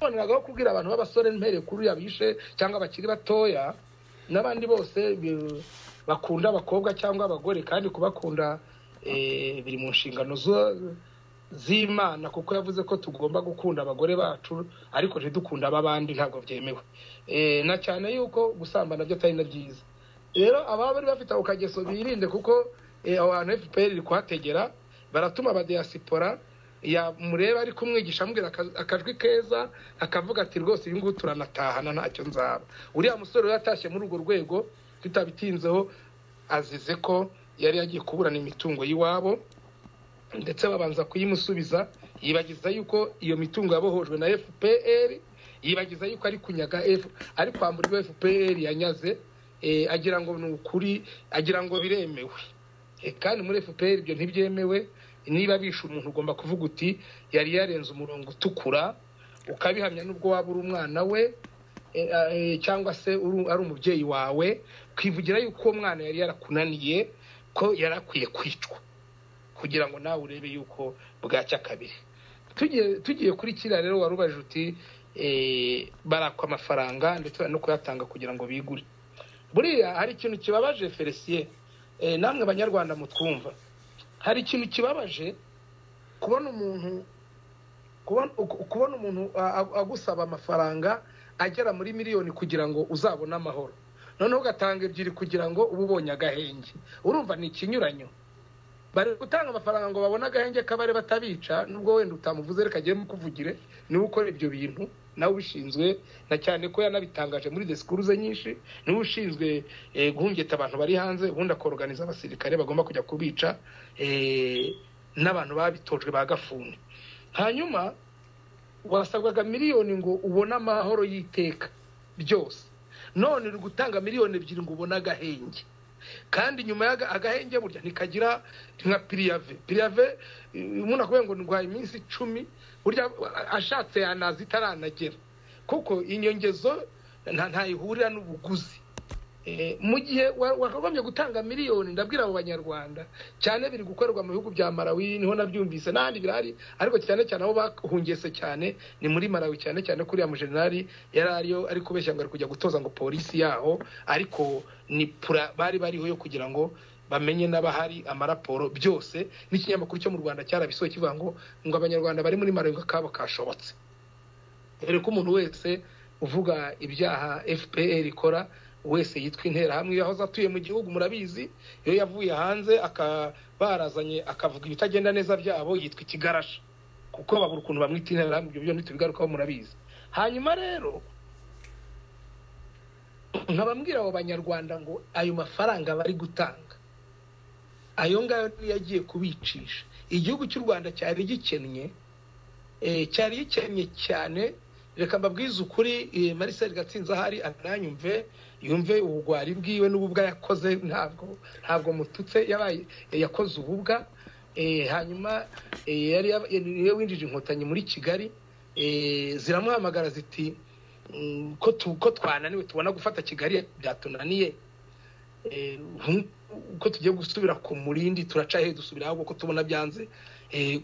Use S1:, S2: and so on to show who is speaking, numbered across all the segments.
S1: nagaho kubwira abantu b'abasore mpere kuri yabishe cyangwa bakiri batoya n'abandi bose bakunda abakobwa cyangwa abagore kandi kubakunda biri mu nshingano z'Imana kuko yavuze ko tugomba gukunda abagore bacu ariko ntidukunda abandi ntabwo byemewe na cyane yuko gusambana byo atari na byiza rero ababa bari bafite ukageso birinde kuko abantu FPR iri kuhategera baratuma abadiaspora ya mureba ari kumwigisha ambwira akajwi keza akavuga ati rwose ibi ngubu turanatahana ntacyo nzaba uriya musore yatashye muri urwo rwego tutabitinzeho azize ko yari yagiye kuburana imitungo y'iwabo ndetse babanza kuyimusubiza yibagiza yuko iyo mitungo yabohojwe na FPR yibagiza yuko ari kunyaga ari kwambura FPR yanyaze agira ngo nukuri agira ngo biremewe kandi muri FPR ibyo ntibyemewe niba bisha umuntu ugomba kuvuga uti yari yarenze umurongo utukura ukabihamya nubwo wabura umwana we cyangwa se ari umubyeyi wawe kwivugira yuko umwana yari yarakunaniye ko yarakwiye kwicwa kugira ngo nawe urebe yuko bwacya kabiri tugiye kuri kira rero warubaje uti barakwa amafaranga ndetse no kuyatanga kugira ngo bigure buriya hari ikintu kibabaje Felicien namwe abanyarwanda mutwumva hari ikintu kibabaje kubona umuntu agusaba amafaranga agera muri miliyoni kugira ngo uzabone amahoro noneho ugatanga ebyiri kugira ngo ububonye agahenge urumva ni ikinyuranyo bari gutanga amafaranga ngo babone agahenge kabare batabica nubwo wenda utamuvuze reka agiye mukuvugire niwe ukora ibyo bintu nawe ubishinzwe na cyane ko yanabitangaje muri disikuru ze nyinshi niwe ushinzwe guhungeta abantu bari hanze ubundi akorganiza abasirikare bagomba kujya kubica n'abantu babitojwe bw'agafuni hanyuma wasabwaga miliyoni ngo ubone amahoro y'iteka byose none uri gutanga miliyoni ebyiri ngo ubone agahenge kandi nyuma y'agahenge burya nikagira nka piriave umuntu akubwiye ngo ndwaye iminsi 10 burya ashatse yanazi taranagera kuko inyongezo ntayihurira n'ubuguzi mu gihe wakagombye gutanga miliyoni ndabwira abo banyarwanda cyane biri gukorerwa mu bihugu bya Malawi niho nabyumvise n'andi birari ariko cyane cyane abo bahungese cyane ni muri Malawi cyane cyane kuri ya mujenerali yarariyo ari kubeshya ngo ari kujya gutoza ngo polisi yaho ariko ni bariho yo kugira ngo bamenye n'abahari amaraporo byose n'ikinyamakuru cyo mu Rwanda cyarabisoye kivuga ngo abanyarwanda bari muri Malawi kabo kashobotse rero ko umuntu wese uvuga ibyaha FPR ikora wese yitwa intera hamwe yaho zatuye mu gihugu murabizi iyo yavuye hanze akabarazanye akavuga ibitagenda neza byabo yitwa ikigarasha kuko babura ukuntu bamwita intera hamwe ibyo ntitubigarukaho murabizi hanyuma rero nkabambwira abo banyarwanda ngo ayo mafaranga bari gutanga ayo ngayo yagiye kubicisha igihugu cy'u Rwanda cyari gikennye cyane reka mbabwize ukuri Marcel Gatsinza hari ananyumve yumve ubugwari bwiwe n'ububwa yakoze ntabwo mututse yabaye yakoze ububwa hanyuma yari winjije Inkotanyi muri Kigali ziramuhamagara ziti ko twananiwe tubona gufata Kigali byatunaniye ko tugiye gusubira ku murindi turaca he dusubira ahubwo ko tubona byanze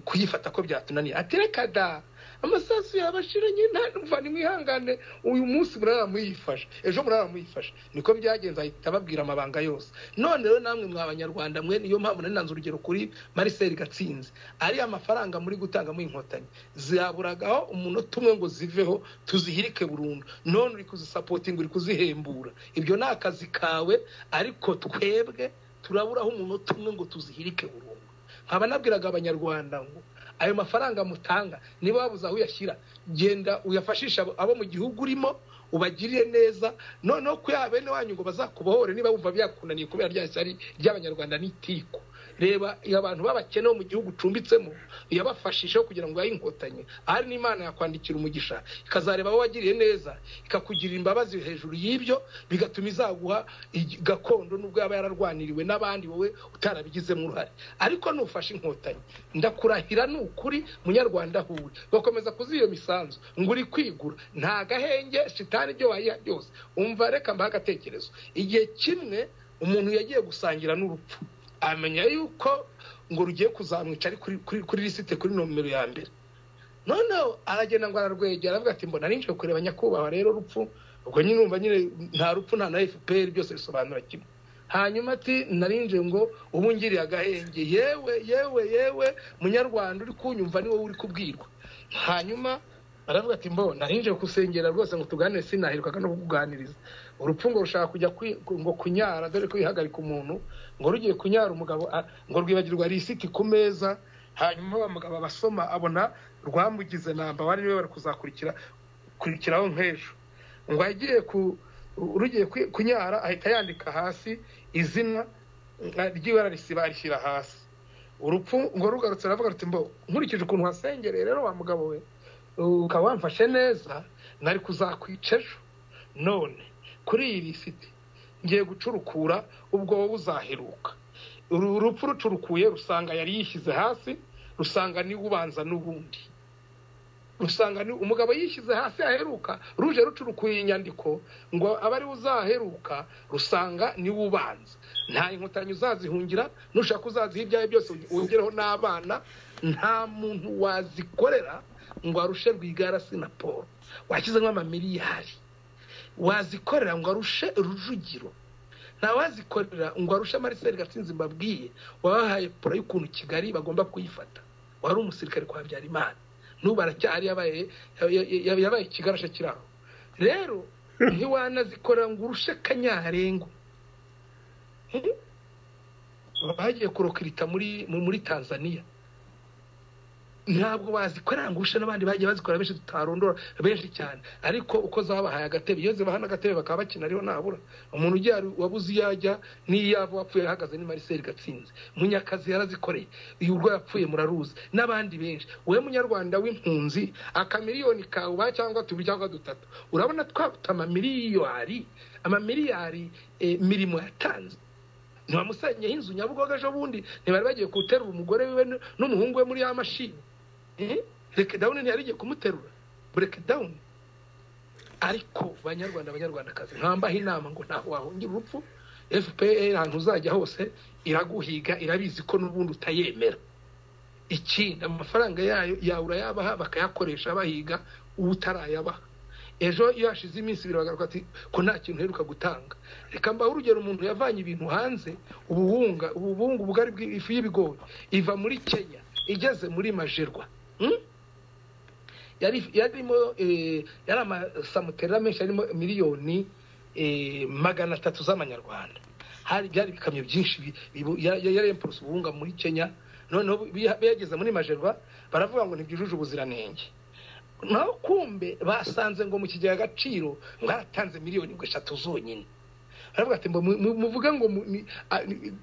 S1: kuyifata ko byatunaniye atereka da amasasu yabashiranye nta nimwihangane uyu munsi muraramuyifasha ejo muraramuyifasha niko byagenze ahita babwira amabanga yose none rero namwe mw'abanyarwanda mwe niyo mpamvu nananze urugero kuri Marcel Gatsinze ari amafaranga muri gutanga mu Inkotanyi ziyaburagaho umuntu tumwe ngo ziveho tuzihirike burundu none uri kuzisapotinga uri kuzihembura ibyo nakazi kawe ariko twebwe turaburaho umuntu tumwe ngo tuzihirike burundu nkaba nabwiraga abanyarwanda ngo ayo mafaranga mutanga niba wabuza aho uyashyira genda uyafashisha abo mu gihugu urimo ubagiriye neza noneho ko yabene wanyu ngo bazakubohore niba bumva byakunaniye kubera ryasari ry'abanyarwanda n'itiko reba abantu babakene mu gihugu cumbitsemo yabafashisha kugira ngo yayinkotanyi ari n'Imana yakwandikira umugisha ikazareba abo wagiriye neza ikakugirira imbabazi hejuru y'ibyo bigatuma izaguha gakondo nubwo yaba yararwaniriwe n'abandi wowe utarabigizemo uruhare ariko nufashe Inkotanyi ndakurahira n'ukuri munyarwanda huwe bakomeza kuziyo misanzu ngo uri kwigura nta gahenge shitani byo wayiha byose umva reka mbagatekerezo igihe kimwe umuntu yagiye gusangira n'urupfu amenya yuko ngo rugiye kuzamwica ari kuri lisite kuri nomero ya mbere noneho aragenda ngo ararwegera avuga ati mbona ninje kureba nyakubahwa rero rupfu ubwo nyine umva nyine nta rupfu nta na FPR byose bisobanura kimwe hanyuma ati narinje ngo ubu ngiriye agahenge yewe munyarwanda uri kunyumva ni wowe uri kubwirwa hanyuma aravuga ati mbona narinje kusengera rwose ngo tuganire sinahirukaga no kuganiriza urupfu ngo rushaka kujya ngo kunyara dore ko yihagarika umuntu ngo rugiye kunyara umugabo ngo rwibagirwa risiti ku meza hanyuma bamugaba basoma abona rwamugize namba bari niwe bari kurikiraho nk'ejo ngo agiye rugiye kunyara ahita yandika hasi izina ry'ibara arishyira hasi urupfu ngo rugarutse aravuga ati mbo nkurikije ukuntu wasengereye rero wa mugabo we ukaba wamfashe neza nari kuzakwica ejo none kuri iyi lisiti ngiye gucurukura ubwo wowe uzaheruka urupfu rucurukuye rusanga yari yishyize hasi rusanga ni ubanza n'ubundi rusanga ni umugabo yishyize hasi aheruka ruje rucurukuye inyandiko ngo abari uzaheruka rusanga ni ubanza nta Inkotanyi uzazihungira nushaka uzaziha ibyawe byose wongereho n'abana nta muntu wazikorera ngo arushe Rwigara Sinaporo wakize nk'amamiliyari wazikorera ngo arushe Rujugiro nta wazikorera ngo arushe Marcel Gatsinzi mbabwiye wabahaye pora y'ukuntu Kigali bagomba kuyifata wari umusirikare kwa Habyarimana n'ubu aracyari yabaye Kigarasha kiraho rero ntiwanazikorera ngo urushe Kanyarengo bagiye kurokirita muri Tanzania ntabwo bazikorera ngo ushe n'abandi bagiye bazikora benshi tutarondora benshi cyane ariko uko zabahaye agatebe iyo zibahana agatebe bakaba bakina ariho nabura umuntu ugiye wabuze yajya n'iyavo wapfuye ahagaze ni Marcel Gatsinzi Munyakazi yarazikoreye ubwo yapfuye muraruzi n'abandi benshi we munyarwanda w'impunzi akamiliyoni kawe cyangwa tubiri cyangwa dutatu urabona twabutama amamiliyari mirimo yatanze ntiwamusanyeho inzu Nyabugogo ejo bundi ntibari bagiye guterura umugore wiwe n'umuhungu we muri ya mashini break down ntiyarigiye kumuterura break down ariko banyarwandakazi nkambaho inama ngo ntaho wahungira urupfu FPR ahantu uzajya hose iraguhiga irabizi ko n'ubundi utayemera ikindi amafaranga yawe urayabaha bakayakoresha bahiga utarayabaha ejo yashize iminsi biragaruka ati ko nta kintu heruka gutanga reka mbaho urugero umuntu yavanye ibintu hanze ububungu bugari bw'ifu y'ibigori iva muri Kenya igeze muri Majerwa yarimo yari amasamutera menshi arimo miliyoni 300 z'amanyarwanda byari bikamyo byinshi yari impulse ubunga muri Kenya noneho biyageze muri Majerwa baravuga ngo ntibyujuje ubuziranenge naho kumbe basanze ngo mu kigega agaciro ngaratanze miliyoni 3 zonyine aravuga ati muvuga ngo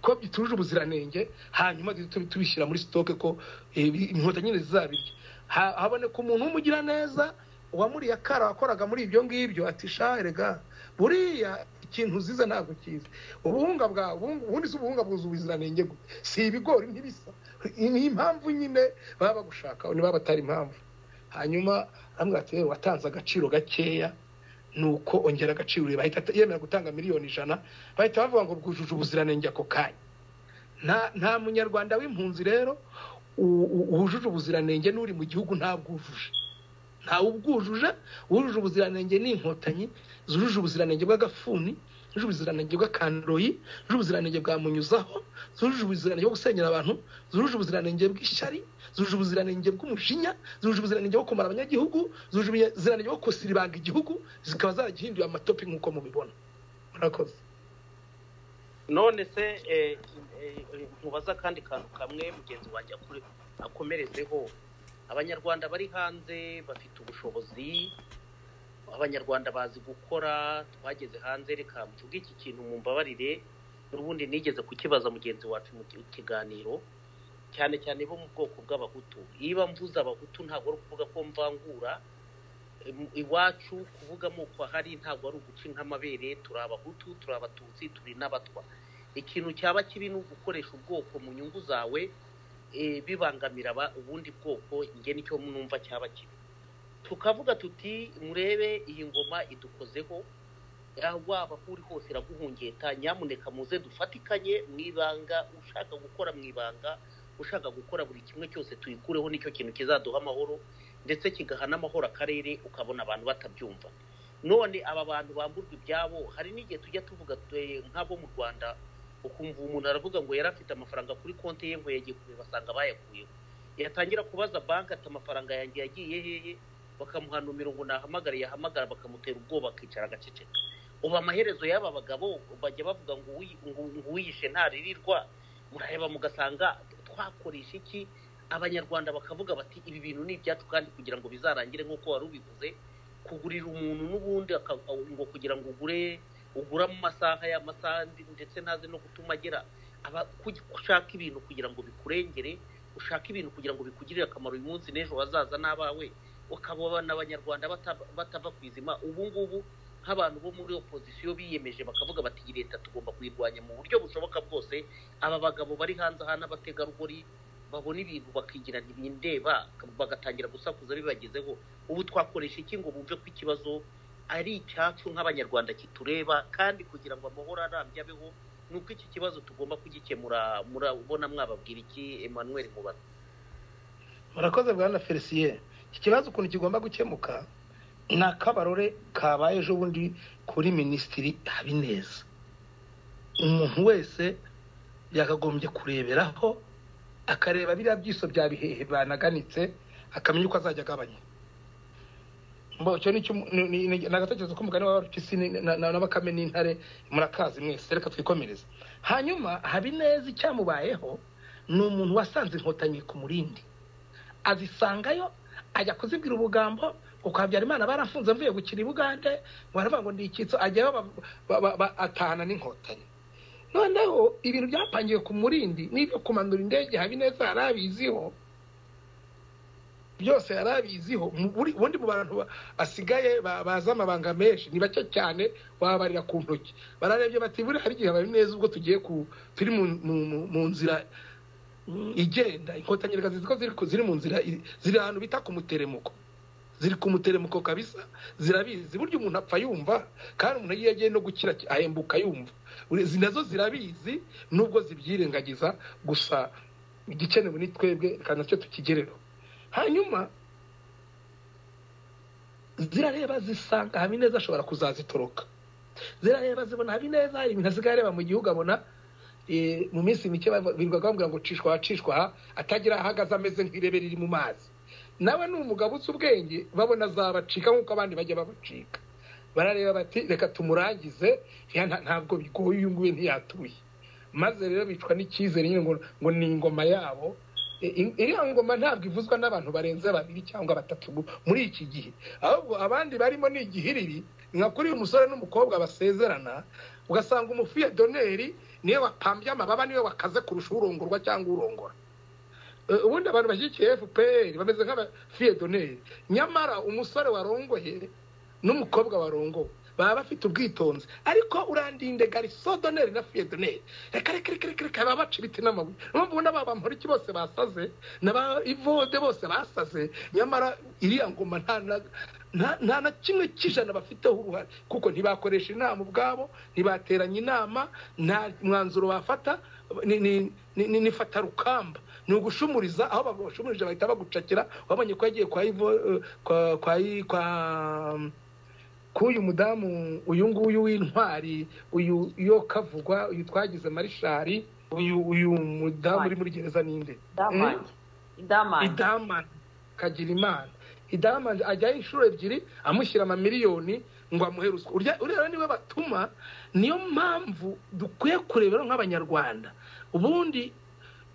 S1: ko bituje ubuziranenge hanyuma tubishyira muri stock ko Inkotanyi zizabirya haboneka umuntu umugira neza uwamuriye akara wakoraga muri ibyo ngibyo ati shaherega buriya ikintu ziza ntabwo kiza ubuhunga bwa ubundi se ubuhunga bwuzubiziranenge gute si ibigori ntibisa ni impamvu nyine baba gushaka ni baba batari impamvu hanyuma amwe ati watanze agaciro gakeya nuko ongera agaciro bahita yemera gutanga miliyoni 100 bahita bavuga ngo bwujuje ubuziranenge ako kanya nta munyarwanda w'impunzi rero wujuje ubuziranenge n'uri mu gihugu nta bwujuje nta ubwujuje wujuje ubuziranenge n'Inkotanyi zujuje ubuziranenge bw'agafuni zujuje ubuziranenge bw'akandoyi zujuje ubuziranenge bwa Munyuzaho zujuje ubuziranenge bwo gusenyera abantu zujuje ubuziranenge bw'ishyari zujuje ubuziranenge bw'umujinya zujuje ubuziranenge bwo kumara abanyagihugu zujuje ubuziranenge bwo gusiribanga igihugu zikaba zaragihinduye amatopi nk'uko mubibona murakoze
S2: none se nkubaza kandi kantu kamwe mugenzi wanjye akomerezeho abanyarwanda bari hanze bafite ubushobozi abanyarwanda bazi gukora twageze hanze reka mvuge iki kintu mumbabarire n'ubundi nigeze kukibaza mugenzi wacu mu kiganiro cyane cyane bo mu bwoko bw'abahutu iba mvuza abahutu ntabwo ari kuvuga ko mvangura iwacu kuvuga moko hari ntabwo ari uguca nk'amabere turi abahutu turi abatutsi turi n'abatwa ikintu cyaba kibi no gukoresha ubwoko mu nyungu zawe bibangamira ubundi bwoko nge nicyo numva cyaba kibi tukavuga tuti murebe iyi ngoma idukozeho waba uri hose iraguhungeta nyamuneka muze dufatikanye mwibanga ushaka gukora mwibanga ushaka gukora buri kimwe cyose tuyikureho nicyo kintu kizaduha amahoro ndetse kigaha n'amahoro akarere ukabona abantu batabyumva. None aba bantu bamburwa ibyabo, hari n'igihe tujya tuvuga nk'abo mu Rwanda, ukumva umuntu aravuga ngo yari afite amafaranga kuri konti ye ngo yagiye kureba basanga bayakuyeho, yatangira kubaza banki ati amafaranga yanjye yagiye hehe, bakamuha nomero ngo nahamagare, yahamagara bakamutera ubwoba akicara agaceceka. Ubu amaherezo y'aba bagabo bajya bavuga ngo uwiyishe ntaririrwa, murareba mugasanga twakoresha iki? Abanyarwanda bakavuga bati ibi bintu ni ibyacu kandi kugira ngo bizarangire nk'uko wari ubivuze, kugurira umuntu n'ubundi ngo kugira ngo ugura mu masaha ndetse ntaze no gutuma agera ushaka ibintu kugira ngo bikurengere, ushaka ibintu kugira ngo bikugirire akamaro uyu munsi n'ejo hazaza n'abawe, ukabona abanyarwanda batava ku izima. Ubu ngubu nk'abantu bo muri opozisiyo biyemeje bakavuga bati leta tugomba kuyirwanya mu buryo bushoboka bwose. Aba bagabo bari hanze aha n'abategarugori babona ibintu bakigira ntibindeba, bagatangira gusakuza bibagezeho. Ubu twakoresha iki ngo bumve ko ikibazo ari icyacu nk'abanyarwanda kitureba, kandi kugira ngo amahoro arambye abeho nuko iki kibazo tugomba kugikemura. Murabona mwababwira iki Emmanuel Mubara?
S1: Murakoze bwana Felicien. Iki kibazo ukuntu kigomba gukemuka ni akabarore kabaye ejo bundi kuri Minisitiri Habineza. Umuntu wese yakagombye kureberaho akareba biriya byiso bya bihehe banaganitse, akamenya uko azajya agabanya. Cyo nagatekerezo ko umugani wa Rupyisi n'abakame n'intare murakazi mwese, reka twikomereze. Hanyuma Habineza icyamubayeho ni umuntu wasanze Inkotanyi ku murindi, azisangayo ajya kuzibwira ubugambo kuko Habyarimana barafunze mvuye gukira i Bugande, baravuga ngo ndi ikitso, ajyayo atahana n'Inkotanyi. Noneho ibintu byapangiye ku murindi n'ibyo kumanura indege Habineza yarabiziho, byose yarabiziho. Ubundi mu bantu asigaye baza amabanga menshi ni bake cyane, wabarira ku ntoki. Bararebye bati buri hari igihe Habineza ubwo tugiye turi mu nzira igenda, Inkotanyi ziko ziri mu nzira, ziri ahantu bita ku muteremuko, ziri ku muteremuko kabisa, zirabizi. Buryo umuntu apfa yumva, kandi umuntu iyo yagiye no gukira ahembuka yumva. Nazo zirabizi nubwo zibyirengagiza, gusa igikenewe ni twebwe kandi nacyo tukigereho. Hanyuma zirareba zisanga Habineza ashobora kuzazitoroka, zirareba zibona Habineza ibintu asigaye areba mu gihugu, abona mu minsi mike birirwaga bambwira ngo cishwa atagira ahagaze ameze nk'irebe riri mu mazi. Nawe ni umugabo uzi ubwenge, babona zabacika nk'uko abandi bajya babacika. Barareba bati reka tumurangize, ntabwo bigoye, uyu nguyu ntiyatuye. Maze rero bicwa n'icyizere nyine ngo ni ingoma yabo. Iriya ngoma ntabwo ivuzwa n'abantu barenze 2 cyangwa 3 muri iki gihe, ahubwo abandi barimo ni igihiriri. Nka kuri uyu musore n'umukobwa basezerana, ugasanga umufiye doneri niwe wapambye amababa, niwe wakaze kurusha urongorwa cyangwa urongora. Ubundi abantu bashyikiye FPR bameze nk'abafiye doneri, nyamara umusore warongoye n'umukobwa warongowe baba bafite ubwitonzi. Ariko urandinde gariso doneri na fiye doneri, reka babaca ibiti n'amabuye. N'ubwo n'aba mpora iki bose basaze, n'aba ivode bose basaze, nyamara iriya ngoma nta na kimwe cy'ijana bafiteho uruhare, kuko ntibakoresha inama ubwabo, ntibateranya inama, nta mwanzuro bafata, ni fata rukamba, ni ugushumuriza. Aho bagashumurije bahita bagucakira. Wabonye ko yagiye kuyu mudamu uyu nguyu w'intwari, uyu yo kavugwa, uyu twagize marishari, uyu mudamu uri muri gereza ninde? Idamani kagira Imana. Idamani ajyayo inshuro 2 amushyira amamiliyoni ngo amuhe ruswa. Urera niwe batuma. Niyo mpamvu dukwiye kurebera nk'abanyarwanda. Ubundi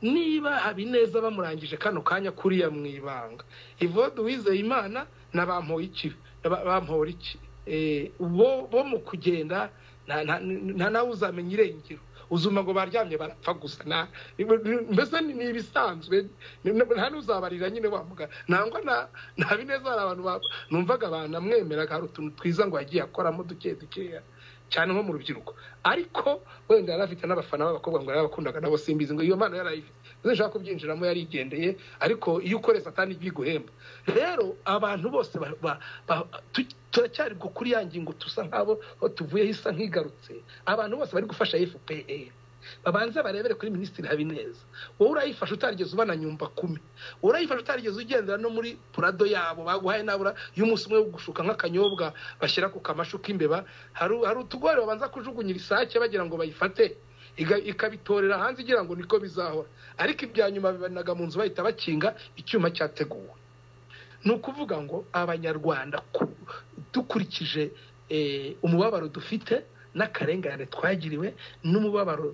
S1: niba Habineza bamurangije kano kanya kuriya mwibanga, Ivode Uwizeyimana n'abampoye iki, bampora iki, bo mu kugenda nta nawe uzamenya irengero, uzuma ngo baryamye barapfa gusa. Mbese ni ibisanzwe, nta n'uzabarira nyine wamuga. Nangwa na Habineza hari abantu numvaga banamwemeraga, hari utuntu twiza ngo yagiye akoramo dukeya cyane nko mu rubyiruko. Ariko wenda yarafite n'abafana b'abakobwa ngo yarabakundaga nabo simbizi ngo iyo mpano yarayifite, uzashaka kubyinjiramo yarigendeye. Ariko iyo ukore satani biguhemba. Rero abantu bose turacyari kuri ya ngingo tusa nk'abo tuvuye hisa nk'igarutse. Abantu bose bari gufasha FPR babanze barebere kuri minisitiri Habineza. Wowe urayifasha utarigeze ubana nyumba 10, urayifasha utarigeze ugendera no muri purado yabo baguhaye nabura y'umunsi umwe wo gushuka nk'akanyobwa bashyira ku kamashu k'imbeba. Hari utugore babanza kujugunyira isake bagira ngo bayifate ikabitorera hanze igira ngo niko bizahora, ariko ibya nyuma bibanaga mu nzu bahita bakinga icyuma cyateguwe. Nukuvuga ngo abanyarwanda dukurikije umubabaro dufite n'akarengane twagiriwe n'umubabaro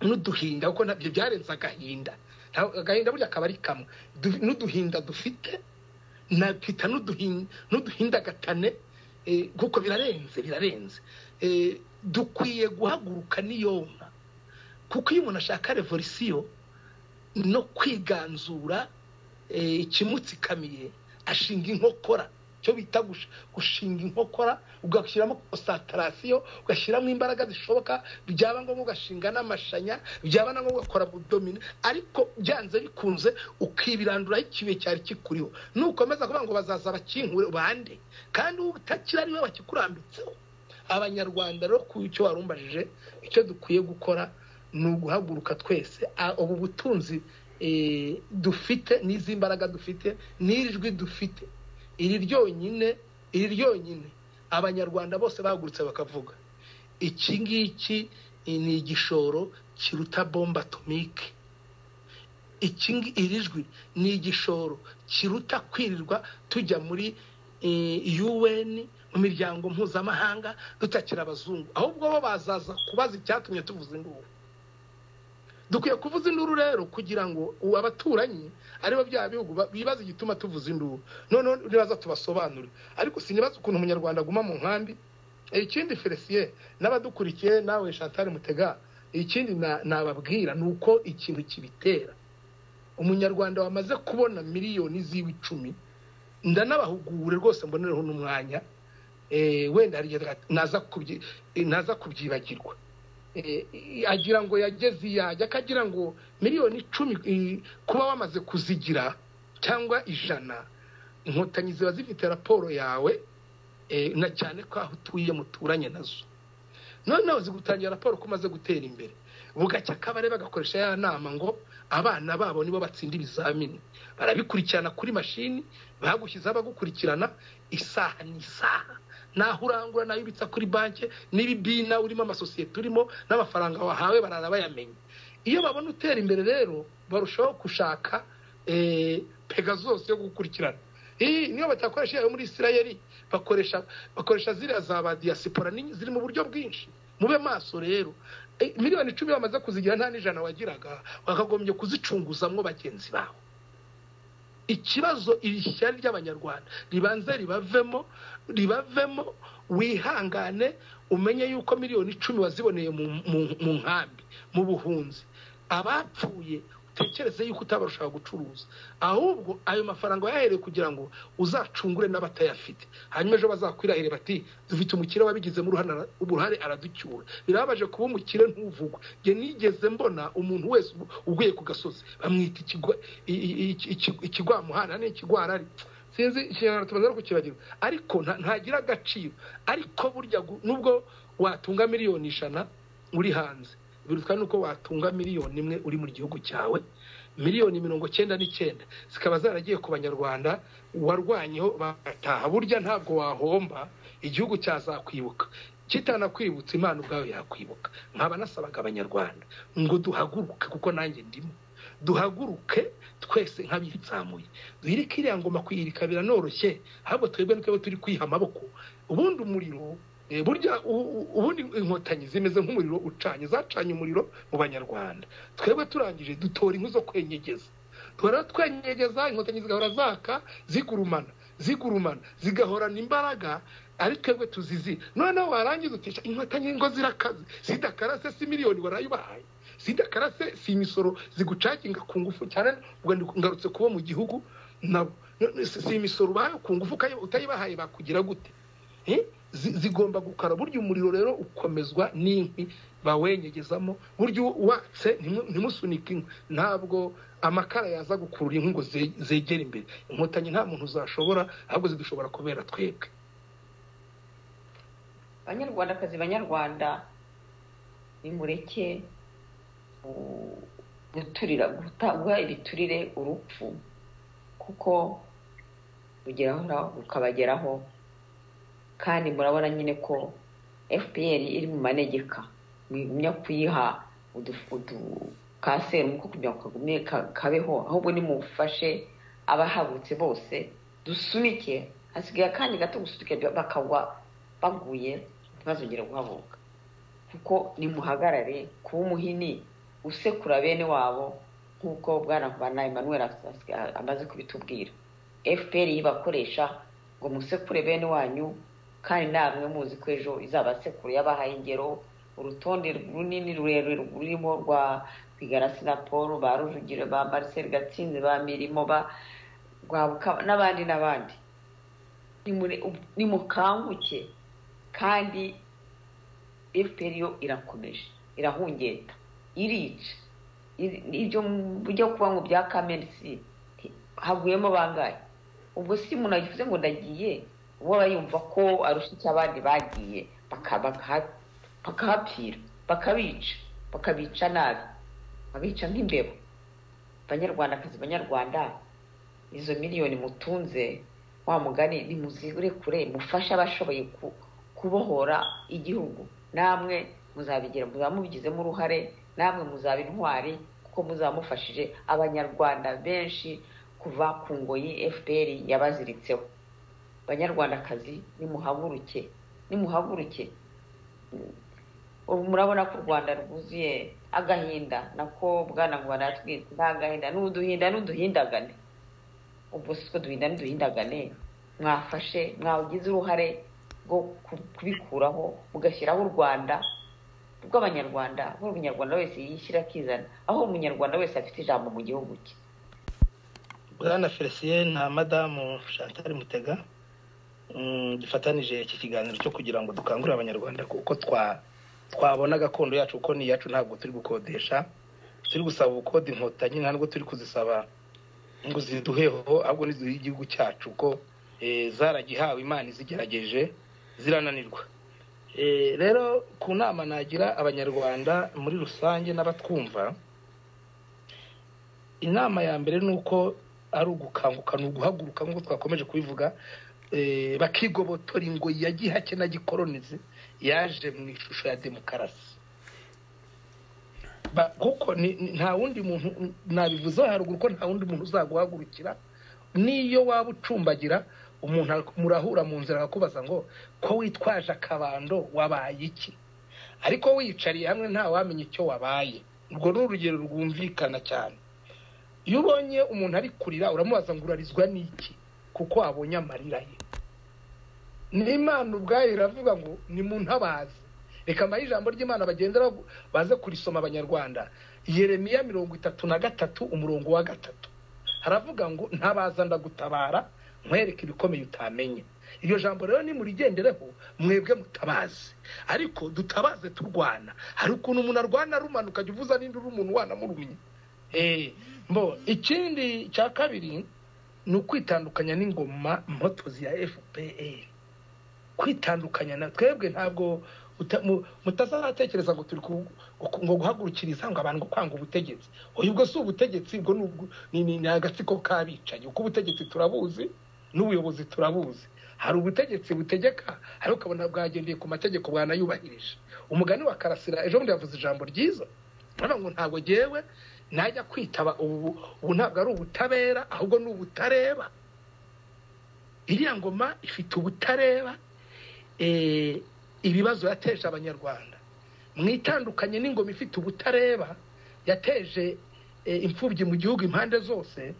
S1: n'uduhinda, kuko nabyo byarenze agahinda. Agahinda burya akaba ari kamwe, n'uduhinda dufite napita n'uduhinda gatane, kuko birarenze. Dukwiye guhaguruka niyonka, kuko iyo umuntu ashaka revolisiyo no kwiganzura ikimutsikamiye ashinga inkokora, cyo bita gushinga inkokora, ugashyiramo concentration, ugashyiramo imbaraga zishoboka, byaba ngo ugashinga n'amashanya, byaba ngo ugakora budomine, ariko byanze bikunze ukibiranduraho ikibe cyari kikuriho. Nukomeza kuvuga ngo bazaza bakinkure bande, kandi utakira ari we bakikurambitseho. Abanyarwanda rero ku cyo warumbajije, icyo dukwiye gukora ni uguhaguruka twese. Ubu butunzi dufite n'izi mbaraga dufite n'ijwi dufite, iri ryonyine abanyarwanda bose bahagurutse bakavuga iki ngiki ni igishoro kiruta bomba atomike, iri jwi ni igishoro kiruta kwirirwa tujya muri UN mu miryango mpuzamahanga dutakira abazungu, ahubwo bo bazaza kubaza icyatumye tuvuza induru. Dukwiye kuvuza induru rero kugira ngo abaturanyi aribo bya bihugu bibaza igituma tuvuza induru, none nibaza tubasobanure. Ariko sinibaza ukuntu umunyarwanda aguma mu nkambi. Ikindi Felicien n'abadukurikiye nawe Chantal Mutega, ikindi nababwira nuko ikintu kibitera umunyarwanda wamaze kubona miliyoni ziwe 10, ndanabahugure rwose mbonereho n'umwanya wenda hari naza kubyibagirwa. Agira ngo yageze yajya akagira ngo miliyoni 10 kuba wamaze kuzigira cyangwa 100, Inkotanyi ziba zifite raporo yawe na cyane ko aho utuye muturanye nazo. Noneho zigutangira raporo kumaze gutera imbere, bugacya kabare bagakoresha ya nama ngo abana babo nibo batsinda ibizamini, barabikurikirana kuri mashini, bagushyiza bagukurikirana isaha n'isaha, naho urangura nayo bitsa kuri banke n'ibibina urimo amasosiyete urimo n'amafaranga wahawe barara bayamenye. Iyo babona utera imbere rero barushaho gushaka Pegasus yo gukurikirana. Niyo batakoresha yo muri Israeli bakoresha ziriya za ba diaspora ziri mu buryo bwinshi. Mube maso rero, miliyoni 10 bamaze kuzigira nta n'ijana wagiraga, bakagombye kuzicunguzamwo bagenzi bawe. Ikibazo irishyari ry'abanyarwanda ribanze ribavemo, wihangane umenye yuko miliyoni 10 waziboneye mu nkambi mu buhunzi. Abapfuye utekereze yuko utabarusha gucuruza, ahubwo ayo mafaranga yahereye kugira ngo uzacungure n'abatayafite, hanyuma ejo bazakwirahire bati dufite umukire wabigize mu uruhare araducyura. Birabaje kuba umukire ntuvugwa. Je nigeze mbona umuntu wese uguye ku gasozi bamwita ikigwamuhana n'ikigwara ari sinzi ikintu tubaza kukibagirwa, ariko ntagira agaciro. Ariko burya nubwo watunga miliyoni 100 uri hanze, birutwa nuko watunga miliyoni 1 uri mu gihugu cyawe. Miliyoni 99 zikaba zaragiye ku banyarwanda warwanyeho bataha. Burya ntabwo wahomba, igihugu cyazakwibuka. Kitana kwibutsa Imana ubwawe yakwibuka. Nkaba nasabaga abanyarwanda ngo duhaguruke, kuko nanjye ndimo, duhaguruke twese nk'abitsamuye, duhirike iriya ngoma kuyirika biranoroshye, ahubwo twebwe nuko turi kwiha amaboko. Ubundi umuriro burya ubundi Inkotanyi zimeze nk'umuriro ucanye, zacanye umuriro mu banyarwanda. Twebwe turangije dutora inkwi zo kwenyegeza, twenyegeza, Inkotanyi zigahora zaka zigurumana zigahorana imbaraga, ari twebwe tuzizi. Noneho warangiza utisha Inkotanyi ngo zirakaze, zidakarase si miliyoni warayubahaye, zidakarase si imisoro zigucakinga ku ngufu cyane. Ubwo ngarutse kuba mu gihugu nabo si imisoro bayo ku ngufu utayibahaye bakugira gute? Zigomba gukara. Burya umuriro rero ukomezwa n'inkwi bawenyegezamo. Burya watse ntimusunike inkwi, ntabwo amakara yaza gukurura inkwi ngo zegere imbere. Inkotanyi nta muntu uzashobora, ahubwo zidushobora kubera twebwe.
S3: Banyarwandakazi, banyarwanda, nimureke guturira gutangwa ibiturire urupfu kuko ugeraho ukabageraho kandi murabona nyine ko FPR iri mu manegeka mwigumya kuyiha kanseri muko kugira ngo kagumye kabeho ahubwo nimufashe abahabutse bose dusunike hasigaye kandi gato gusunika bakagwa baguye ntibazongere guhabuka kuko nimuhagarare kuba umuhini usekura bene wabo nk'uko bwana Emmanuel amaze kubitubwira FPR yibakoresha ngo musekure bene wanyu kandi namwe muzi ko ejo izabasekura yabahaye ingero urutonde runini rurerure rurimo rwa Bigarasi na Paul ba Rujugire ba Marcel Gatsinze ba Mirimo ba n'abandi nimukanguke kandi FPR yo irakomeje irahungeta irica ibyo bujya kuba ngo bya kamensi haguyemo bangaye ubwo si umuntu agize ngo ndagiye uwo bayumva ko arusha icy'abandi bagiye bakahapfira bakabica nabi babica nk'imbebo banyarwanda izo miliyoni mutunze wa mugani nimuzigure kure mufasha abashoboye kubohora igihugu namwe muzabigira muzamubigizemo uruhare namwe muzaba intwari kuko muzamufashije abanyarwanda benshi kuva ku ngoyi FPR yabaziritseho banyarwandakazi nimuhaguruke murabona ko u Rwanda rwuzuye agahinda nako bwana ngo baratwite ntagahinda n'uduhindagane ubwo siko duhindagane mwafashe mwawugize uruhare rwo kubikuraho mugashyiraho u Rwanda rw'abanyarwanda aho umunyarwanda wese yishyira akizana aho umunyarwanda wese afite ijambo mu gihugu cye
S1: bwana Felicien na madamu Chantal Mutega dufatanije iki kiganiro cyo kugira ngo dukangurire abanyarwanda kuko twabona gakondo yacu uko ni yacu ntabwo turi gukodesha turi gusaba ubukode Inkotanyi ntabwo turi kuzisaba ngo ziduheho ahubwo nizuye igihugu cyacu ko zaragihawe Imana izigerageje zirananirwa rero ku nama nagira abanyarwanda muri rusange n'abatwumva inama ya mbere nuko ari ugukanguka n'uguhaguruka nk'uko twakomeje kubivuga bakigobotora ingoyi ya gihake na gikoronizi yaje mu ishusho ya demokarasi kuko nta wundi muntu nabivuze haruguru ko nta wundi muntu uzaguhagurukira niyo waba ucumbagira umuntu murahura mu nzira akakubaza ngo ko witwaje akabando wabaye iki ariko wicariye hamwe nta wamenya icyo wabaye urwo ni urugero rwumvikana cyane iyo ubonye umuntu ari kurira uramubaza ngo urarizwa n'iki kuko abonye amarira ye n'Imana ubwayo iravuga ngo ni mu ntabazi reka amaye ijambo ry'Imana bagendera baze kurisoma abanyarwanda Yeremiya 33 umurongo wa 3 haravuga ngo ntabaza ndagutabara nkwereke ibikomeye utamenye iyo jambo rero ni murigendereho mwebwe mutabazi ariko dutabaze turwana hari ukuntu umuntu arwana rumanuka uvuza n'induru umuntu wanamurumye ikindi cya kabiri ni ukwitandukanya n'ingoma mpotozi ya FPR kwitandukanya na twebwe ntabwo mutazatekereza ngo turi ngo guhagurukiriza ngo abantu kwanga ubutegetsi ubwo si ubutegetsi bwo ni agatsiko kabicanye uko ubutegetsi turabuzi n'ubuyobozi turabuzi hari ubutegetsi butegeka ariko ukabona bwagendeye ku mategeko bwanayubahirije umugani wa Karasira ejo bundi yavuze ijambo ryiza ngo ntabwo gewe najya kwitaba ubu ntabwo ari ubutabera ahubwo ni ubutareba iriya ngoma ifite ubutareba ibibazo yateje abanyarwanda mwitandukanye n'ingoma ifite ubutareba yateje imfubyi mu gihugu impande zose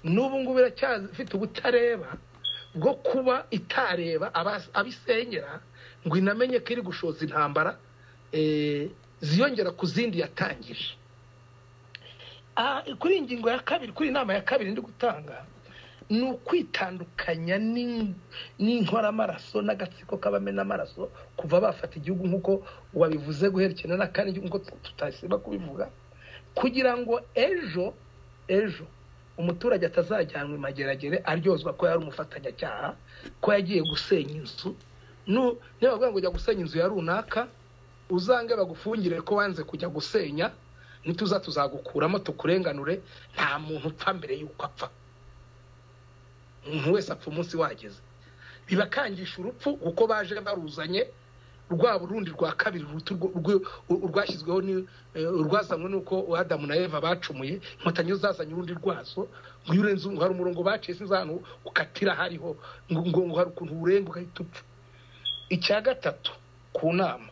S1: n'ubu ngubu iracyafite ubutareba bwo kuba itareba abisenyera ngo inamenye ko iri gushoza intambara ziyongera ku zindi yatangije kuri ingingo ya kabiri kuri inama ya kabiri ndi gutanga ni ukwitandukanya n'inkoramaraso n'agatsiko k'abamena amaraso kuva bafata igihugu nk'uko wabivuze guherekana na kandi nk'uko tutasiba kubivuga kugira ngo ejo umuturage atazajyanwa imageragere aryozwa ko yari umufatanyacyaha ko yagiye gusenya inzu niba bavuga ngo ujya gusenya inzu ya runaka uzange bagufungire ko wanze kujya gusenya nituza tuzagukuramo tukurenganure nta muntu upfa mbere yuko apfa umuntu wese apfa umunsi wageze bibakangisha urupfu uko baje baruzanye rwa Burundi rwa kabiri urwashyizweho ni urwazamwe nuko Adamu na Eva bacumuye Inkotanyi zazanye urundi rwazo ngo yurenze hari umurongo baciye sinzanu ukatira hariho ngo hari ukuntu urenga ugahita upfa. Icya gatatu ku nama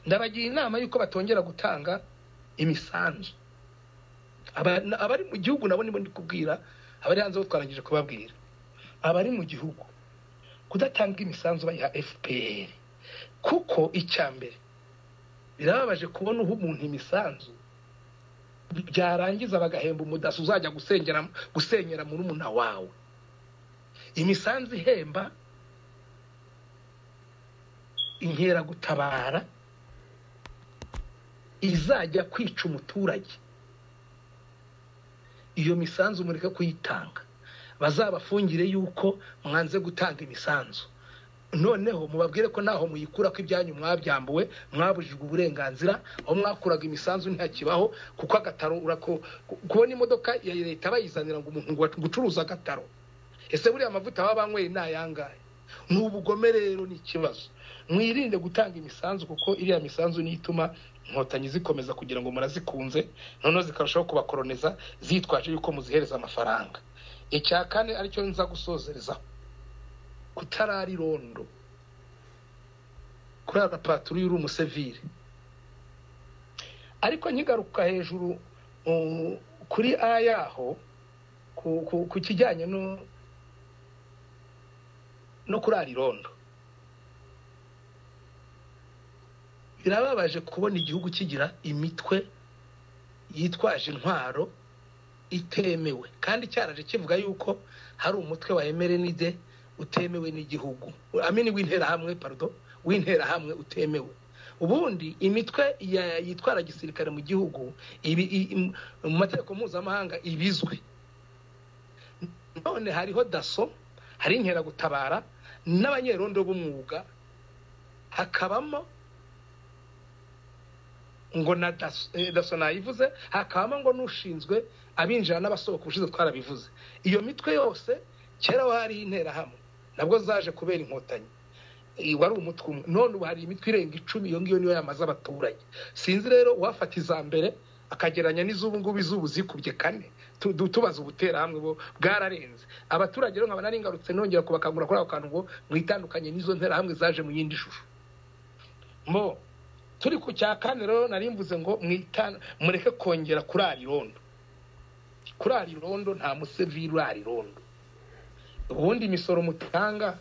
S1: ndabagira inama yuko batongera gutanga imisanzu abari mu gihugu nabo nibo ndi kubwira abari hanze twarangije kubabwira abari mu gihugu kudatanga imisanzu bayiha FPR kuko icyambere birababaje kubona umuntu imisanzu byarangiza bagahemba umudaso uzajya gusenyera muri umuna wawe. Imisanzu ihemba inkera gutabara izajya kwica umuturage, iyo misanzu mureke kuyitanga bazabafungire yuko mwanze gutanga imisanzu. Noneho mubabwire ko naho muyikura ko ibyanyu mwabyambuwe mwabujijwe uburenganzira aho mwakuraga imisanzu ntihakibaho kuko agataro urako kubona imodoka ya leta bayizanira ngo umuntu gucuruza agataro. Ese buri amavuta babanyweye nayangaye n'ubugome rero ni ikibazo. Mwirinde gutanga imisanzu kuko iriya misanzu nituma Inkotanyi zikomeza kugira ngo murazikunze noneho zikarushaho kubakoroneza zitwaje yuko muzihereza amafaranga. Icya kane aricyo nza gusozereza kutarari rondo kuri agapaturu y'uru musevire ariko nkigaruka hejuru kuri ayaho ku kijyanye no kurari rondo. Birababaje kubona igihugu kigira imitwe yitwaje intwaro itemewe kandi cyaraje kivuga yuko hari umutwe wa emerenide utemewe n'igihugu amini w'intera hamwe utemewe. Ubundi imitwe yitwara gisirikare mu gihugu mu mategeko mpuzamahanga ibizwe. None hariho daso, hari inkera gutabara n'abanyerondo b'umwuga, hakabamo ngo na daso nayivuze, hakabamo ngo nushinzwe abinjira n'abasohoka ushize twarabivuze. Iyo mitwe yose kera hari intera hamwe nabwo zaje kubera Inkotanyi wari umutwe umwe. None ubu hari imitwe irenga 10 iyo ngiyo niyo yamaze abaturage. Sinzi rero wafata izambere akageranya n'izubu ngubu izubu zikubye kane tubaza ubutera hamwe bo bwararenze abaturage. Rero nkaba nari ngarutse nongera kubakangura kuri ako kantu ngo mwitandukanye n'izo ntera hamwe zaje mu yindi shusho. Turi ku cya kane rero nari mvuze ngo mureke kongera kurari rondo. Kurari rondo nta musevire urari rondo. Ubundi imisoro mutanga,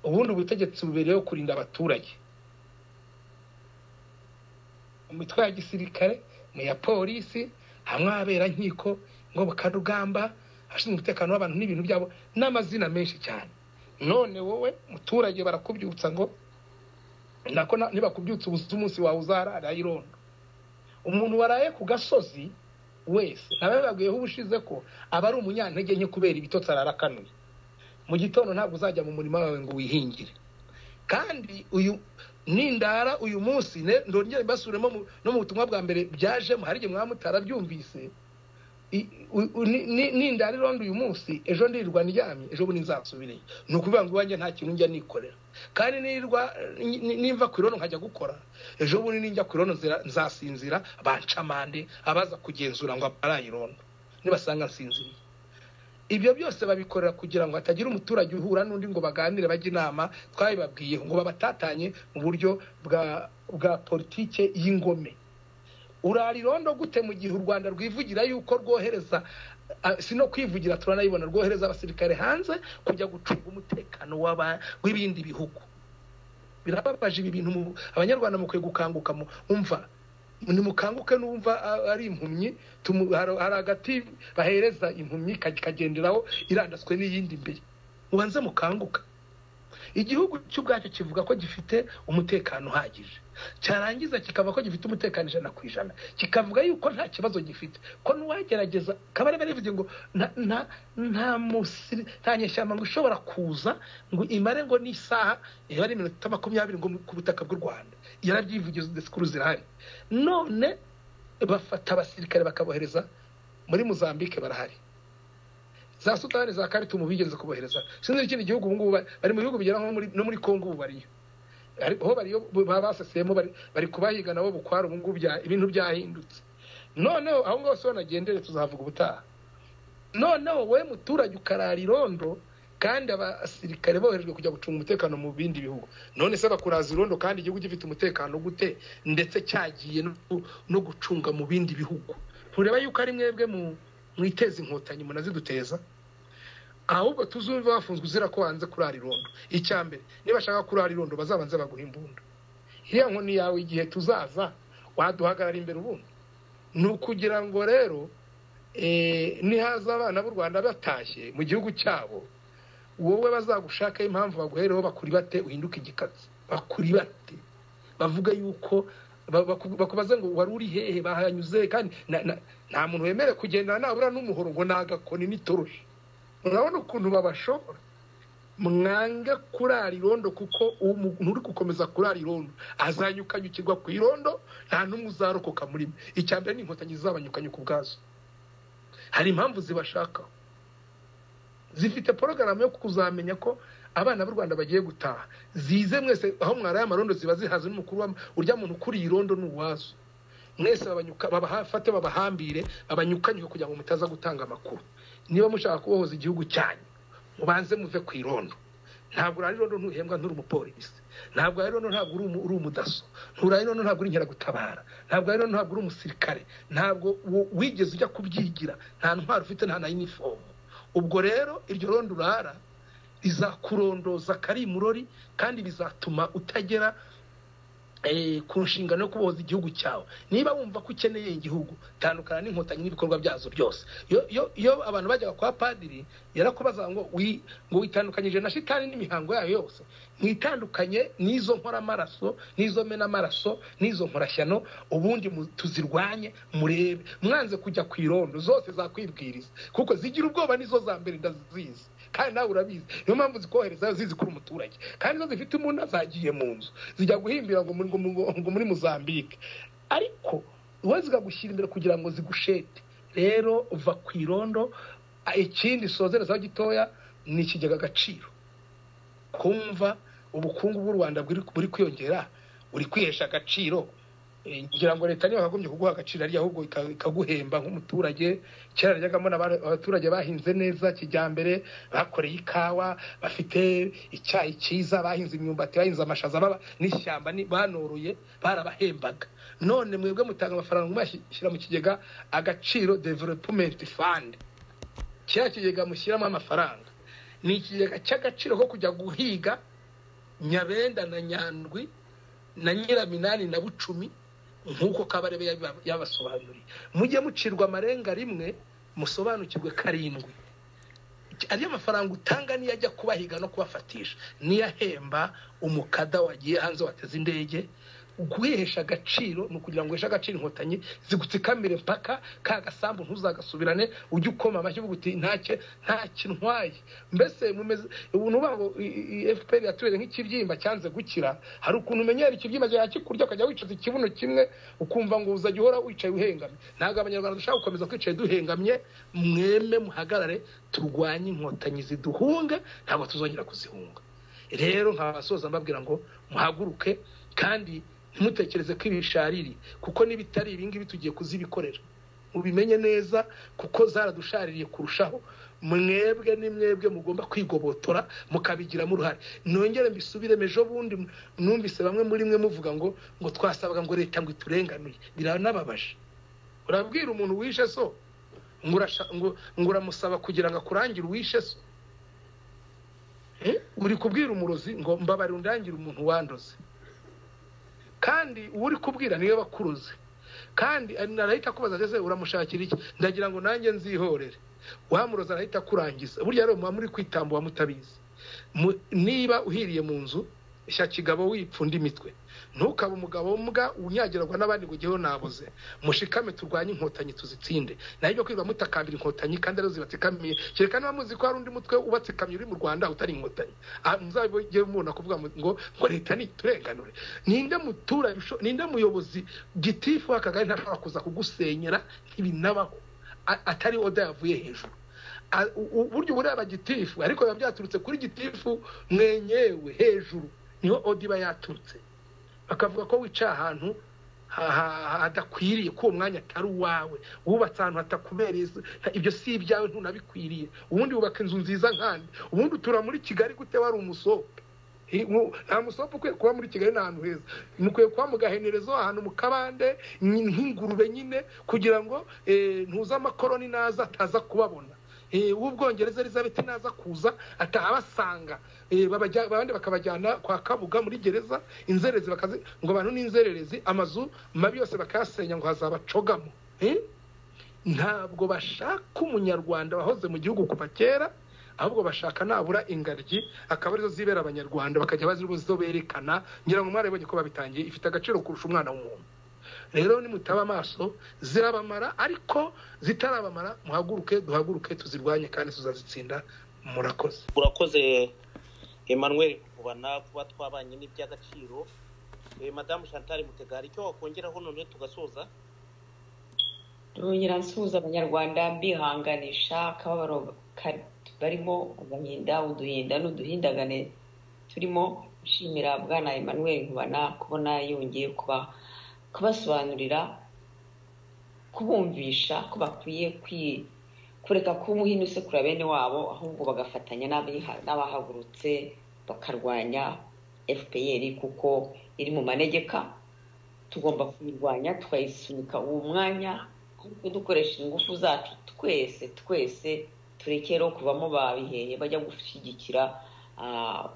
S1: ubundi ubutegetsi bubereyeho kurinda abaturage. Imitwe ya gisirikare, mu ya polisi, hamwe abera nkiko ngo bakarugamba, hashinzwe umutekano w'abantu n'ibintu byabo n'amazina menshi cyane. None wowe muturage barakubyutsa ngo nako nibakubyutsa umunsi wawe uzarara irondo. Umuntu waraye ku gasozi wese nabababwiyeho ubushize ko aba ari umunyantege nke kubera ibitotsi ararakanuye. Mu gitondo ntabwo uzajya mu murima wawe ngo wihingire. Kandi uyu nindara uyu munsi ndongera basuremo no mu butumwa bwa mbere byaje mu harije mwamutarabyumvise. Nindara irondo uyu munsi ejo ndirirwa ndyamye ejo buni nzasubireye. Nukuvuga ngo wanjye nta kintu njya nikorera. Kandi nimva ku irondo nkajya gukora ejo buni ninjya ku irondo nzasinzira bancamande abaza kugenzura ngo aparayirondo nibasanga nsinziriye. Ibyo byose babikorera kugira ngo hatagira umuturage uhura n'undi ngo baganire bajye inama. Twabibabwiye ngo babatatanye mu buryo bwa politike y'ingome. Urarirondo gute mu gihe u Rwanda rwivugira yuko rwohereza sino kwivugira turanayibona rwohereza abasirikare hanze kujya gucunga umutekano w'ibindi bihugu. Birababaje ibi bintu abanyarwanda mukwiye gukanguka umva nimukanguke numva ari impumyi hari agati bahereza impumyi kagenderaho irandaswe n'iyindi mbere. Ubanze mukanguka. igihugu cy'ubwacyo kivuga ko gifite umutekano uhagije, cyarangiza kikaba ko gifite umutekano 100%, kikavuga yuko nta kibazo gifite, ko n'uwagerageza kabare bivuze ngo nta nyeshyamba ngo ishobora kuza ngo imare ngo n'isaha ari iminota 20 ngo ku butaka bw'u Rwanda, yarabyivugize disikuru zirahari. None bafata abasirikare bakabohereza muri Mozambique, barahari za Sudani za Khartoum bigeze kubohereza, sinzi ikindi gihugu ubu ngubu bari mu bihugu bigera no muri Kongo ubu bariyo, aho bariyo babasesemo bari kubahiga nabo bukwara ubu ngubu ibintu byahindutse. Noneho aho ngaho so nagendere tuzavuga ubutaha. Noneho we muturage ukarara irondo kandi abasirikare boherejwe kujya gucunga umutekano mu bindi bihugu, none se bakuraza irondo kandi igihugu gifite umutekano gute ndetse cyagiye no gucunga mu bindi bihugu? Tureba yuko ari mwebwe mwiteza Inkotanyi munaziduteza, ahubwo tuzumva bafunzwe uzira ko wanze kurara irondo. Icyambere niba bashaka kurara irondo bazabanze baguha imbunda, iriya nkoni yawe igihe tuzaza waduhagarara imbere ubundi. Nukugira ngo rero nihaza abana b'u Rwanda batashye mu gihugu cyabo, wowe bazagushaka impamvu baguhereho bakuri bate uhinduka igikatsi, bakuri bate bavuga yuko bakubaza ngo wari uri hehe bahanyuze, kandi nta muntu wemere kugendana nabura n'umuhoro ngo nagakoni n'itoroshi. Urabona ukuntu babashobora. Mwanga kurara irondo kuko umuntu uri gukomeza kurara irondo azanyukanyukirwa ku irondo, nta n'umuzarokoka muri mwe. Icyambere ni Inkotanyi zabanyukanyuka ubwazo, hari impamvu zibashaka, zifite porogaramu yo kuzamenya ko abana b'u Rwanda bagiye gutaha. Zize mwese aho mwaraye amarondo ziba zihaze n'umukuru urya muntu kuri irondo n'uwazo, mwese babanyuka babafate babahambire babanyukanyuka kugira ngo mutaza gutanga amakuru. Niba mushaka kubohoza igihugu cyanyu mubanze muve ku irondo. Ntabwo ari irondo ntuhembwa nturi umupolisi, ntabwo ari irondo ntabwo uri umudaso, nturi irondo ntabwo uri inkeragutabara, ntabwo ari irondo ntabwo uri umusirikare, ntabwo wigeze ujya kubyigira, nta ntwaro ufite, nta na uniform. Ubwo rero iryo rondo urara rizakurondoza kari murori kandi bizatuma utagera ku nshingano yo kubohoza igihugu cyawe. Niba wumva ko ukeneye igihugu, tandukana n'Inkotanyi n'ibikorwa byazo byose. Yo abantu bajyaga kwa padiri yarakubaza ngo witandukanyije na shitani n'imihango yayo yose, mwitandukanye n'izo nkora amaraso, n'izo mena amaraso, n'izo nkorashyano, ubundi tuzirwanye murebe. Mwanze kujya ku irondo zose zakwibwiriza kuko zigira ubwoba, nizo za mbere ndazizi kandi nawe urabizi. Niyo mpamvu zikohereza zizi kuri umuturage, kandi zo zifite umuntu azagiye mu nzu zijya guhimbira ngo muri Mozambique, ariko wowe zigagushyira imbere kugira ngo zigushete. Rero uva ku irondo. Ikindi sozerezaho gitoya ni ikigega agaciro. Kumva ubukungu bw'u Rwanda buri kwiyongera, uri kwihesha agaciro. Ngira ngo leta niyo yakagombye kuguha agaciro ari ahubwo ikaguhemba nk'umuturage. Kera ryagamo abaturage bahinze neza kijyambere, bakoreye ikawa, bafite icyayi cyiza, bahinze imyumbati, bahinze amashaza, n'ishyamba banoroye, barabahembaga. None mwebwe mutanga amafaranga mwashyira mu kigega agaciro development fund. Cya kigega mushyiramo amafaranga ni ikigega cy'agaciro ko kujya guhiga Nyabenda na Nyandwi na Nyiraminani na Bucumi, nk'uko Kabarebe yabasobanuriye. Mujye mucirwa amarenga rimwe musobanukirwe karindwi. Ari amafaranga utanga niyo ajya kubahiga no kubafatisha, niyo ahemba umukada wagiye hanze wateze indege. Guhesha agaciro ni ukugira ngo uheshe agaciro Inkotanyi zigutsikamire mpaka ka gasambu ntuzagasubirane, ujye ukoma amashyi uvuga uti nta kintwaye. Mbese mumeze ubuntu babo FPR yatubere nk'ikibyimba cyanze gukira. Hari ukuntu umenyera ikibyimba cyakikurya ukajya wicaza ikibuno kimwe ukumva ngo uzajya uhora wicaye uhengamye. Ntabwo Abanyarwanda dushaka gukomeza kwicaye duhengamye. Mweme muhagarare turwanye Inkotanyi ziduhunga, ntabwo tuzongera kuzihunga. Rero nkabasoza mbabwira ngo muhaguruke kandi ntimutekereze ko ibishariri, kuko n'ibitari ibingibi tugiye kuzibikorera. Mubimenye neza kuko zaradushaririye kurushaho. Mwebwe ni mwebwe mugomba kwigobotora mukabigiramo uruhare. Nongere mbisubireme ejo bundi numvise bamwe muri mwe muvuga ngo twasabaga ngo leta ngo iturenganuye. Biranababaje. Urabwira umuntu wishe so ngo uramusaba kugira ngo akurangire uwishe so. Uri kubwira umurozi ngo mbabare undangire umuntu wandoze, kandi uri kubwira niyo bakuruze. Kandi arahita kubaza ese uramushakira iki? Ndagira ngo nanjye nzihorere. Wamuroza arahita kurangiza. Burya rero muri kwitambo wa mutabizi. niba uhiriye mu nzu sha kigabo wipfunda imitwe ntukaba umugabo mbwa unyagirwa n'abandi ngo giho nabuze mushikame turwanye inkotanyi tuzitsinde nayo byo kwiga mutakambira inkotanyi kandi arizo zibatikamiye cyerekana bamuzi ko hari undi mutwe ubatsikamye uri mu Rwanda utari inkotanyi muzabigeye umuntu akuvuga ngo leta ni turenganure ninde mutura ninde muyobozi gitifu akagari ntashaka kuza kugusenyera ntibinabaho atari oda yavuye hejuru uburyo bureba gitifu ariko biba byaturutse kuri gitifu mwenyewe hejuru niho odiba yaturutse bakavuga ko wica ahantu hadakwiriye ko umwanya atari uwawe wubatse ahantu hatakubereye ibyo si ibyawe ntunabikwiriye ubundi wubaka inzu nziza nkandi ubundi utura muri Kigali gute wari umusope nta musope ukwiye kuba muri Kigali n'ahantu heza mukwiye kuba mu gahenerezo ahantu mu kabande nk'ingurube nyine kugira ngo ntuza amakoroni naza ataza kubabona w'ubwongereza Elizabeth naza kuza atahabasanga babandi bakabajyana kwa Kabuga muri gereza inzerezi bakazi ngo abantu n'inzererezi amazu mabi yose bakasenya ngo hazabacogamo ntabwo bashaka umunyarwanda wahoze mu gihugu kuva kera ahubwo bashaka nabura ingaryi akaba arizo zibera abanyarwanda bakajya bazizo berekana ngira ngo mwarabonye ko babitangiye ifite agaciro kurusha umwana w'umuntu rero nimutaba amaso zirabamara ariko zitarabamara duhaguruke tuzirwanye kandi tuzazitsinda murakoze
S2: Emmanuel kubana kuba twabanye n'iby'agaciro Madame Chantal Mutegari cyo wakongeraho none tugasoza
S3: Rongera nsuhuza abanyarwanda mbihanganisha akababaro barimo agahinda uduhinda n'uduhindagane turimo nshimira bwana Emmanuel Nkubana kubona yongeye kubasobanurira kubumvisha ko bakwiye kureka kumuhino sekura bene wabo ahubwo bagafatanya n'abahagurutse bakarwanya FPR kuko iri mu manegeka tugomba kuyirwanya tukayisunika uwo mwanya kuko dukoresha ingufu zacu twese turekero kuvamo babiheye bajya gushyigikira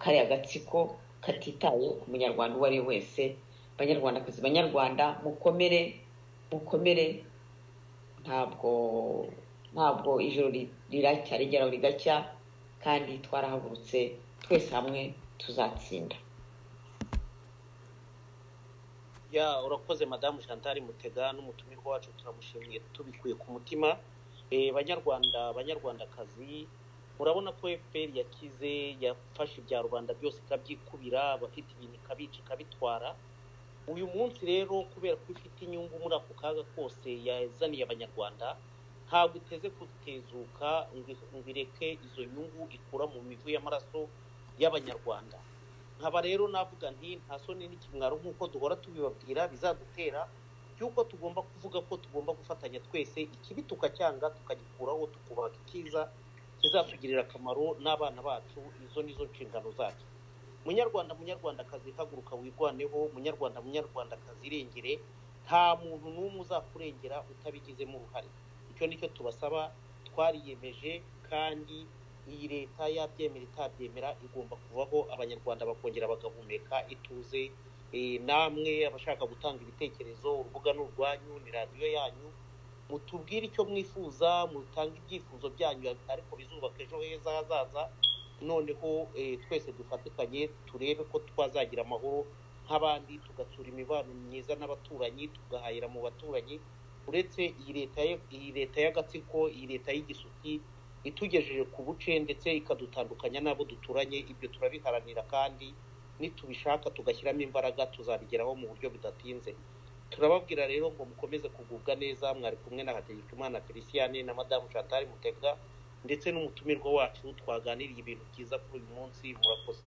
S3: kare agatsiko katitaye ku munyarwanda uwo ari wese banyarwandakazi banyarwanda mukomere ntabwo ijoro riracya rigera rigacya kandi twarahagurutse twese hamwe tuzatsinda
S2: urakoze Madame Chantal Mutega n'umutumirwa wacu turamushimiye tubikuye ku mutima banyarwandakazi murabona ko FPR yakize yafashe ibya rubanda byose ikabyikubira abafite ibintu ikabica ikabitwara uyu munsi rero kubera ko ifite inyungu muri ako kaga kose yazaniye abanyarwanda ntabwo iteze kutezuka ngo ireke izo nyungu ikura mu mivu y'amaraso y'abanyarwanda nkaba rero navuga nti nta soni n'ikimwaro nk'uko duhora tubibabwira bizadutera cyuko tugomba kuvuga ko tugomba gufatanya twese ikibi tukacyanga tukagikuraho tukubaka ikiza kizatugirira akamaro n'abana bacu izo nizo nshingano zacu munyarwandakazi haguruka wirwaneho munyarwandakazi irengere nta muntu n'umwe uzakurengera utabigizemo uruhare icyo nicyo tubasaba twariyemeje kandi iyi leta yabyemera itabyemera igomba kuvaho abanyarwanda bakongera bagahumeka ituze namwe abashaka gutanga ibitekerezo urubuga n'urwanyu ni radiyo yanyu mutubwire icyo mwifuza mutange ibyifuzo byanyu ariko bizubaka ejo heza hazaza noneho twese dufatikanye turebe ko twazagira amahoro nk'abandi tugatsura imibano myiza n'abaturanyi tugahahira mu baturanyi uretse iyi leta y'agatsiko iyi leta y'igisuti itugejeje ku buce ndetse ikadutandukanya n'abo duturanye ibyo turabiharanira kandi nitubishaka tugashyiramo imbaraga tuzabigeraho mu buryo budatinze turababwira rero ngo mukomeze kugubwa neza mwari kumwe na Hategekimana Feliciane na Madame Chantal Mutega ndetse n'umutumirwa wacu twaganiriye ibintu byiza kuri uyu munsi murakoze